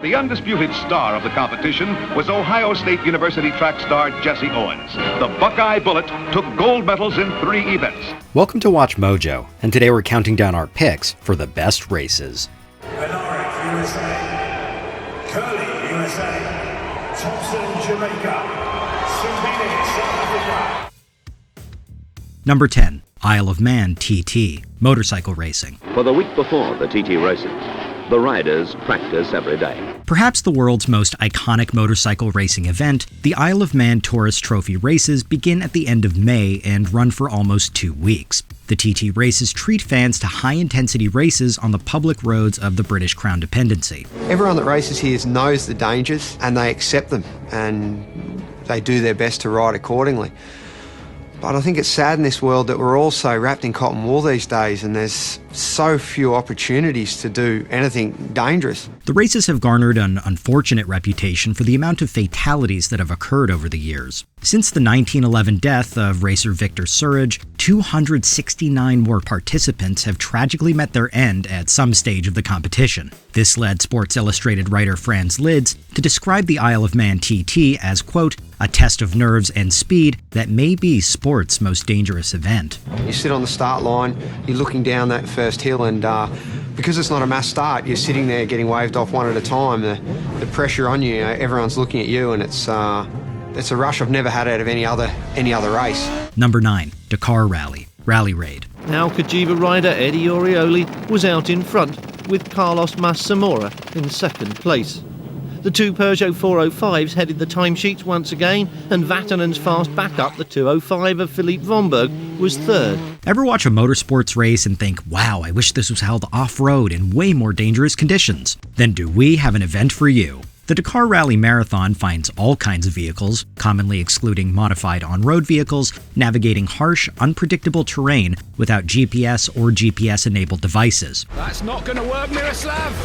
The undisputed star of the competition was Ohio State University track star Jesse Owens. The Buckeye Bullet took gold medals in 3 events. Welcome to Watch Mojo, and today we're counting down our picks for the best races. Monaco, USA. Curly, USA. Thompson, Jamaica. Sydney, South Africa. Number 10, Isle of Man TT, motorcycle racing. For the week before the TT races, the riders practice every day. Perhaps the world's most iconic motorcycle racing event, the Isle of Man Tourist Trophy races begin at the end of May and run for almost 2 weeks. The TT races treat fans to high-intensity races on the public roads of the British Crown Dependency. Everyone that races here knows the dangers and they accept them and they do their best to ride accordingly. But I think it's sad in this world that we're all so wrapped in cotton wool these days and there's so few opportunities to do anything dangerous. The races have garnered an unfortunate reputation for the amount of fatalities that have occurred over the years. Since the 1911 death of racer Victor Surridge, 269 more participants have tragically met their end at some stage of the competition. This led Sports Illustrated writer Franz Lids to describe the Isle of Man TT as, quote, a test of nerves and speed that may be sport's most dangerous event. You sit on the start line, you're looking down that first hill and because it's not a mass start, you're sitting there getting waved off one at a time. The pressure on you, everyone's looking at you and it's a rush I've never had out of any other race. Number 9, Dakar Rally, Rally Raid. Now Kajiva rider Eddie Orioli was out in front with Carlos Massamora in second place. The 2 Peugeot 405s headed the timesheets once again, and Vatanen's fast backup, the 205 of Philippe Vonberg, was third. Ever watch a motorsports race and think, wow, I wish this was held off-road in way more dangerous conditions? Then do we have an event for you. The Dakar Rally Marathon finds all kinds of vehicles, commonly excluding modified on-road vehicles, navigating harsh, unpredictable terrain without GPS or GPS-enabled devices. That's not going to work, Miroslav!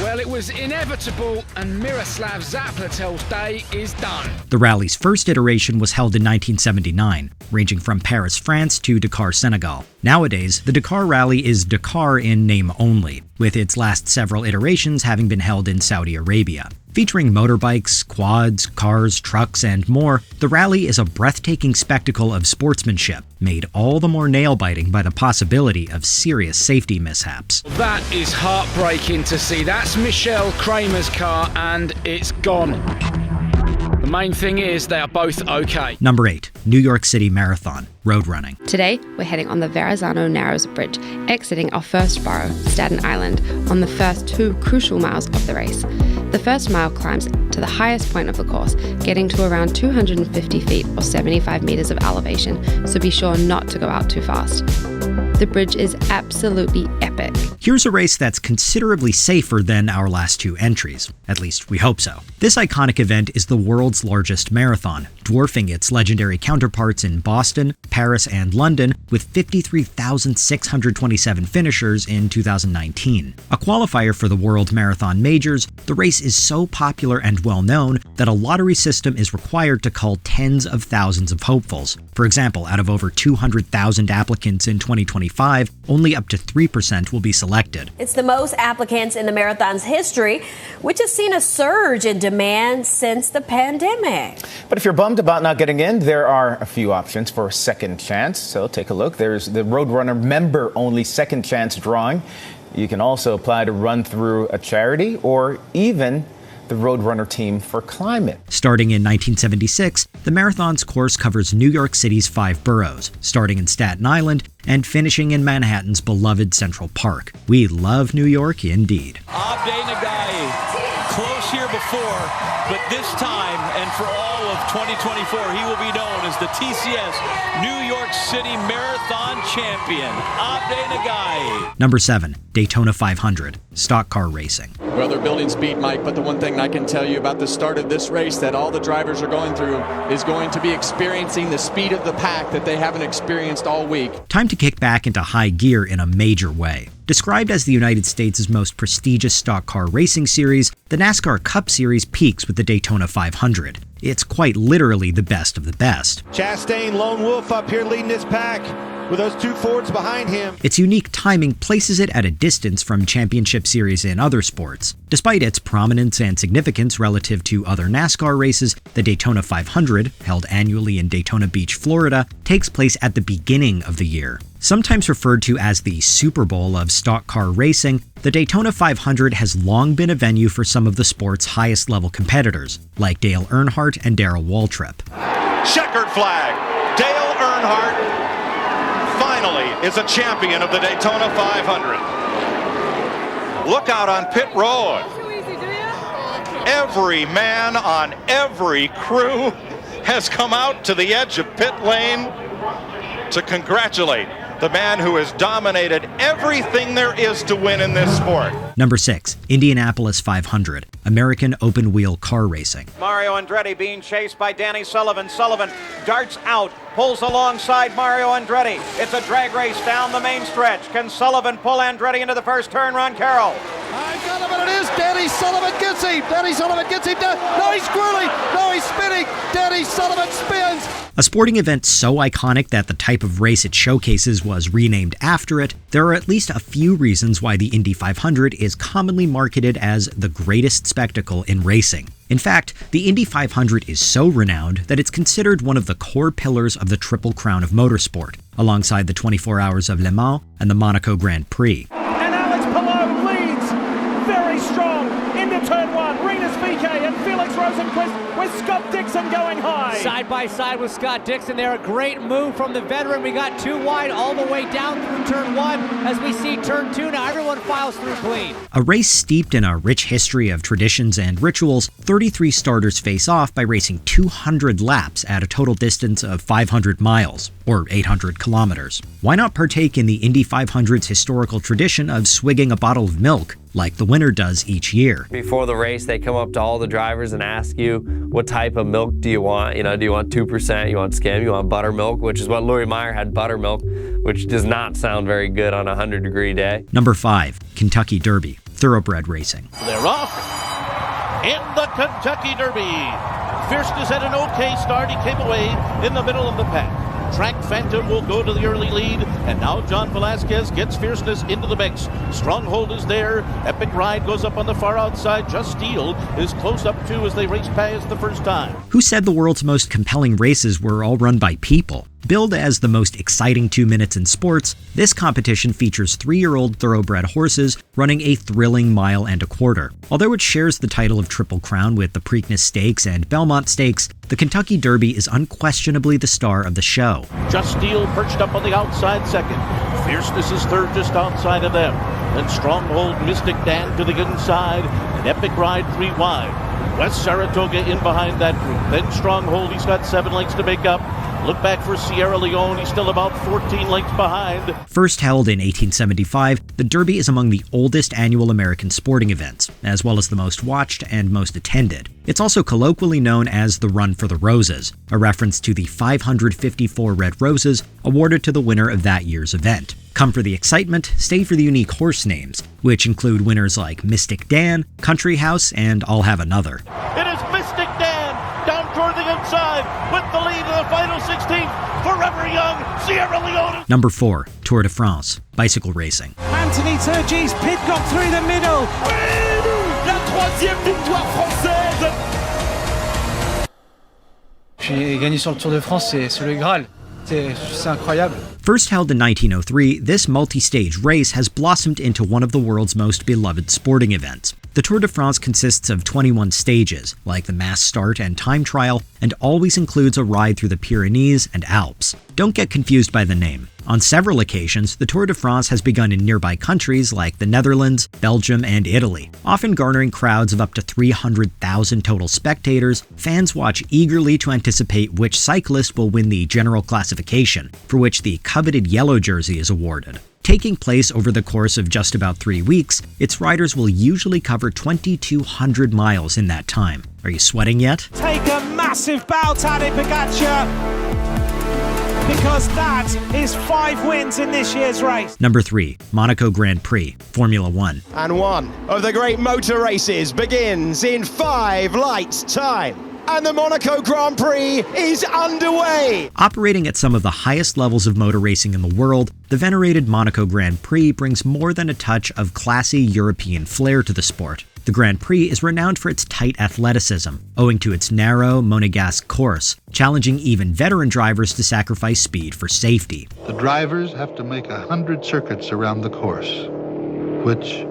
Well, it was inevitable, and Miroslav Zaplatel's day is done. The rally's first iteration was held in 1979, ranging from Paris, France to Dakar, Senegal. Nowadays, the Dakar Rally is Dakar in name only, with its last several iterations having been held in Saudi Arabia. Featuring motorbikes, quads, cars, trucks, and more, the rally is a breathtaking spectacle of sportsmanship, made all the more nail-biting by the possibility of serious safety mishaps. That is heartbreaking to see. That's Michelle Kramer's car, and it's gone. The main thing is they are both okay. Number 8, New York City Marathon, road running. Today, we're heading on the Verrazano Narrows Bridge, exiting our first borough, Staten Island, on the first 2 crucial miles of the race. The first mile climbs to the highest point of the course, getting to around 250 feet or 75 meters of elevation, so be sure not to go out too fast. The bridge is absolutely epic. Here's a race that's considerably safer than our last 2 entries. At least, we hope so. This iconic event is the world's largest marathon, dwarfing its legendary counterparts in Boston, Paris, and London, with 53,627 finishers in 2019. A qualifier for the World Marathon Majors, the race is so popular and well-known that a lottery system is required to cull tens of thousands of hopefuls. For example, out of over 200,000 applicants in 2025, only up to 3% will be selected. It's the most applicants in the marathon's history, which has seen a surge in demand since the pandemic. But if you're bummed about not getting in, there are a few options for a second chance. So take a look. There's the Roadrunner member-only second chance drawing. You can also apply to run through a charity or even the Roadrunner team for climate. Starting in 1976, the marathon's course covers New York City's 5 boroughs, starting in Staten Island and finishing in Manhattan's beloved Central Park. We love New York indeed. Abde Nagai, close here before, but this time and for all of 2024, he will be known as the TCS New York City Marathon Champion, Abde Nagai. Number 7, Daytona 500, stock car racing. Well, they're building speed, Mike, but the one thing I can tell you about the start of this race that all the drivers are going through is going to be experiencing the speed of the pack that they haven't experienced all week. Time to kick back into high gear in a major way. Described as the United States' most prestigious stock car racing series, the NASCAR Cup Series peaks with the Daytona 500. It's quite literally the best of the best. Chastain, lone wolf up here leading this pack with those two Fords behind him. Its unique timing places it at a distance from championship series in other sports. Despite its prominence and significance relative to other NASCAR races, the Daytona 500, held annually in Daytona Beach, Florida, takes place at the beginning of the year. Sometimes referred to as the Super Bowl of stock car racing, the Daytona 500 has long been a venue for some of the sport's highest-level competitors, like Dale Earnhardt and Darrell Waltrip. Checkered flag. Dale Earnhardt finally is a champion of the Daytona 500. Look out on pit road. Every man on every crew has come out to the edge of pit lane to congratulate the man who has dominated everything there is to win in this sport. Number 6, Indianapolis 500, American open wheel car racing. Mario Andretti being chased by Danny Sullivan. Sullivan darts out, pulls alongside Mario Andretti. It's a drag race down the main stretch. Can Sullivan pull Andretti into the first turn, Ron Carroll? I got him, and it is Danny Sullivan gets him. Danny Sullivan gets him down. No, he's grueling. No, he's spinning. Danny Sullivan spins. A sporting event so iconic that the type of race it showcases was renamed after it, there are at least a few reasons why the Indy 500 is commonly marketed as the greatest spectacle in racing. In fact, the Indy 500 is so renowned that it's considered one of the core pillars of the Triple Crown of motorsport, alongside the 24 Hours of Le Mans and the Monaco Grand Prix. And Alex Palou leads very strong into turn 1. Rinus VeeKay and Felix Rosenqvist with Scott Dixon going high. Side by side with Scott Dixon there. A great move from the veteran. We got 2 wide all the way down through turn 1. As we see turn 2 now, everyone files through clean. A race steeped in a rich history of traditions and rituals, 33 starters face off by racing 200 laps at a total distance of 500 miles, or 800 kilometers. Why not partake in the Indy 500's historical tradition of swigging a bottle of milk, like the winner does each year? Before the race, they come up to all the drivers and ask you, what type of milk do you want? Do you want 2%, you want skim, you want buttermilk, which is what Louis Meyer had, buttermilk, which does not sound very good on a 100-degree day. Number 5, Kentucky Derby, thoroughbred racing. They're off in the Kentucky Derby. Fierceness had an okay start. He came away in the middle of the pack. Track Phantom will go to the early lead, and now John Velasquez gets Fierceness into the mix. Stronghold is there. Epic Ride goes up on the far outside. Just Steel is close up too as they race past the first time. Who said the world's most compelling races were all run by people? Billed as the most exciting 2 minutes in sports, this competition features 3-year-old thoroughbred horses running a thrilling mile and a quarter. Although it shares the title of Triple Crown with the Preakness Stakes and Belmont Stakes, the Kentucky Derby is unquestionably the star of the show. Just Steel perched up on the outside second. Fierceness is third just outside of them. Then Stronghold, Mystic Dan to the inside, and Epic Ride 3 wide. West Saratoga in behind that group. Then Stronghold, he's got 7 lengths to make up. Look back for Sierra Leone, he's still about 14 lengths behind. First held in 1875, the Derby is among the oldest annual American sporting events, as well as the most watched and most attended. It's also colloquially known as the Run for the Roses, a reference to the 554 red roses awarded to the winner of that year's event. Come for the excitement, stay for the unique horse names, which include winners like Mystic Dan, Country House, and I'll Have Another. It is Mystic Dan down toward the inside with the lead in the final 16. Forever Young, Sierra Leone. Number 4, Tour de France, bicycle racing. Anthony Turgis, Pit got through the middle. La 3e victoire française. Puis gagner sur le Tour de France, c'est le Graal. C'est incroyable. First held in 1903, this multi-stage race has blossomed into one of the world's most beloved sporting events. The Tour de France consists of 21 stages, like the mass start and time trial, and always includes a ride through the Pyrenees and Alps. Don't get confused by the name. On several occasions, the Tour de France has begun in nearby countries like the Netherlands, Belgium, and Italy. Often garnering crowds of up to 300,000 total spectators, fans watch eagerly to anticipate which cyclist will win the general classification, for which the coveted yellow jersey is awarded. Taking place over the course of just about 3 weeks, its riders will usually cover 2,200 miles in that time. Are you sweating yet? Take a massive bow, Tadej Pogačar, because that is 5 wins in this year's race. Number 3, Monaco Grand Prix, Formula 1. And one of the great motor races begins in 5 lights time. and the Monaco Grand Prix is underway. Operating at some of the highest levels of motor racing in the world, the venerated Monaco Grand Prix brings more than a touch of classy European flair to the sport. The Grand Prix is renowned for its tight athleticism, owing to its narrow, monegasque course, challenging even veteran drivers to sacrifice speed for safety. The drivers have to make 100 circuits around the course, which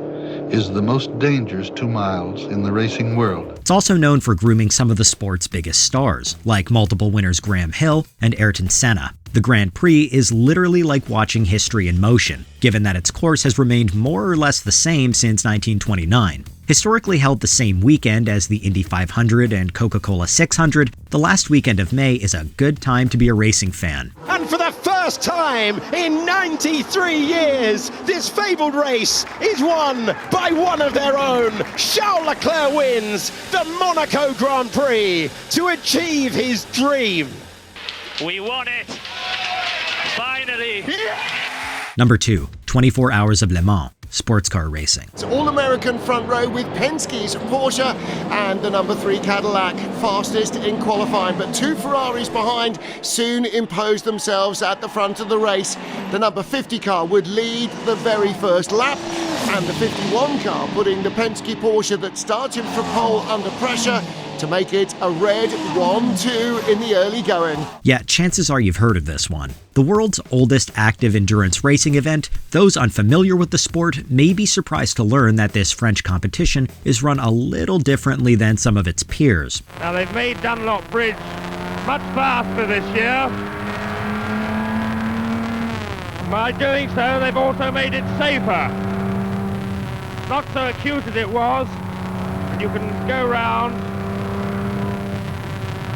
is the most dangerous 2 miles in the racing world. It's also known for grooming some of the sport's biggest stars, like multiple winners Graham Hill and Ayrton Senna. The Grand Prix is literally like watching history in motion, given that its course has remained more or less the same since 1929. Historically held the same weekend as the Indy 500 and Coca-Cola 600, the last weekend of May is a good time to be a racing fan. And for the first time in 93 years, this fabled race is won by one of their own. Charles Leclerc wins the Monaco Grand Prix to achieve his dream. We won it! Finally! Number 2, 24 Hours of Le Mans, sports car racing. It's all-American front row with Penske's Porsche and the number 3 Cadillac, fastest in qualifying, but 2 Ferraris behind soon imposed themselves at the front of the race. The number 50 car would lead the very first lap, and the 51 car putting the Penske Porsche that started for pole under pressure to make it a red 1-2 in the early going. Yeah, chances are you've heard of this one. The world's oldest active endurance racing event, those unfamiliar with the sport may be surprised to learn that this French competition is run a little differently than some of its peers. Now they've made Dunlop Bridge much faster this year. By doing so, they've also made it safer. Not so acute as it was. You can go round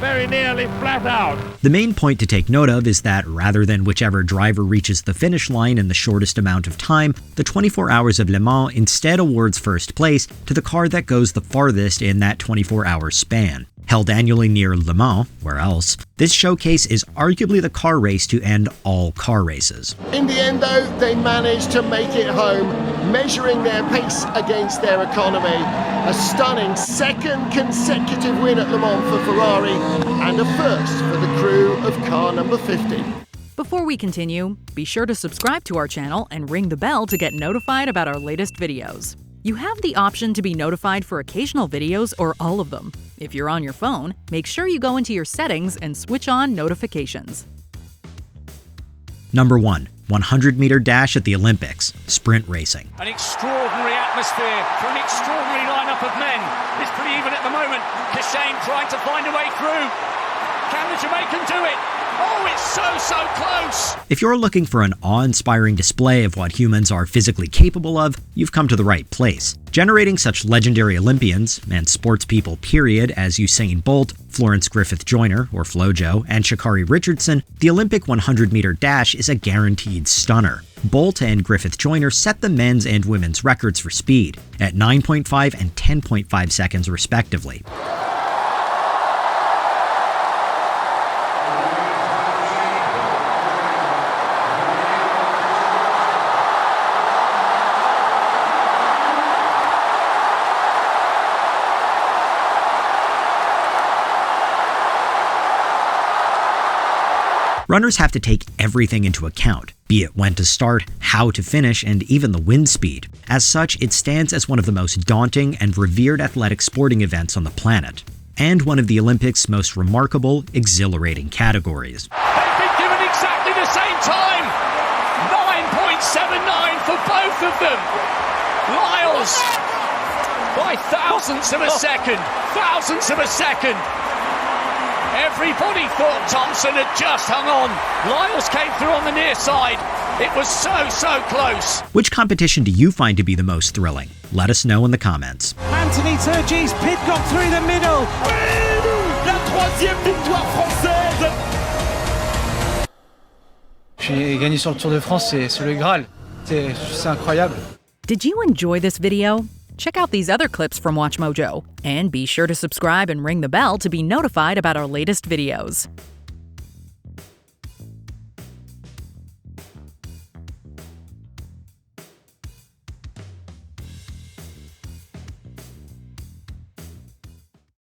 very nearly flat out. The main point to take note of is that rather than whichever driver reaches the finish line in the shortest amount of time, the 24 Hours of Le Mans instead awards first place to the car that goes the farthest in that 24-hour span. Held annually near Le Mans, where else, this showcase is arguably the car race to end all car races. In the end, though, they managed to make it home, measuring their pace against their economy. A stunning second consecutive win at Le Mans for Ferrari, and a first for the crew of car number 50. Before we continue, be sure to subscribe to our channel and ring the bell to get notified about our latest videos. You have the option to be notified for occasional videos or all of them. If you're on your phone, make sure you go into your settings and switch on notifications. Number 1, 100-meter dash at the Olympics, sprint racing. An extraordinary atmosphere for an extraordinary lineup of men. It's pretty even at the moment. Kashane trying to find a way through. Can the Jamaican do it? Oh, it's so close! If you're looking for an awe-inspiring display of what humans are physically capable of, you've come to the right place. Generating such legendary Olympians, and sports people period, as Usain Bolt, Florence Griffith Joyner, or FloJo, and Sha'Carri Richardson, the Olympic 100-meter dash is a guaranteed stunner. Bolt and Griffith Joyner set the men's and women's records for speed, at 9.5 and 10.5 seconds respectively. Runners have to take everything into account, be it when to start, how to finish, and even the wind speed. As such, it stands as one of the most daunting and revered athletic sporting events on the planet, and one of the Olympics' most remarkable, exhilarating categories. They've been given exactly the same time! 9.79 for both of them! Lyles, by thousandths of a second! Thousandths of a second! Everybody thought Thompson had just hung on. Lyles came through on the near side. It was so close. Which competition do you find to be the most thrilling? Let us know in the comments. Anthony Turgis, Pidcock through the middle. La troisième victoire française. J'ai gagné sur le Tour de France, c'est le Graal. C'est incroyable. Did you enjoy this video? Check out these other clips from WatchMojo, and be sure to subscribe and ring the bell to be notified about our latest videos.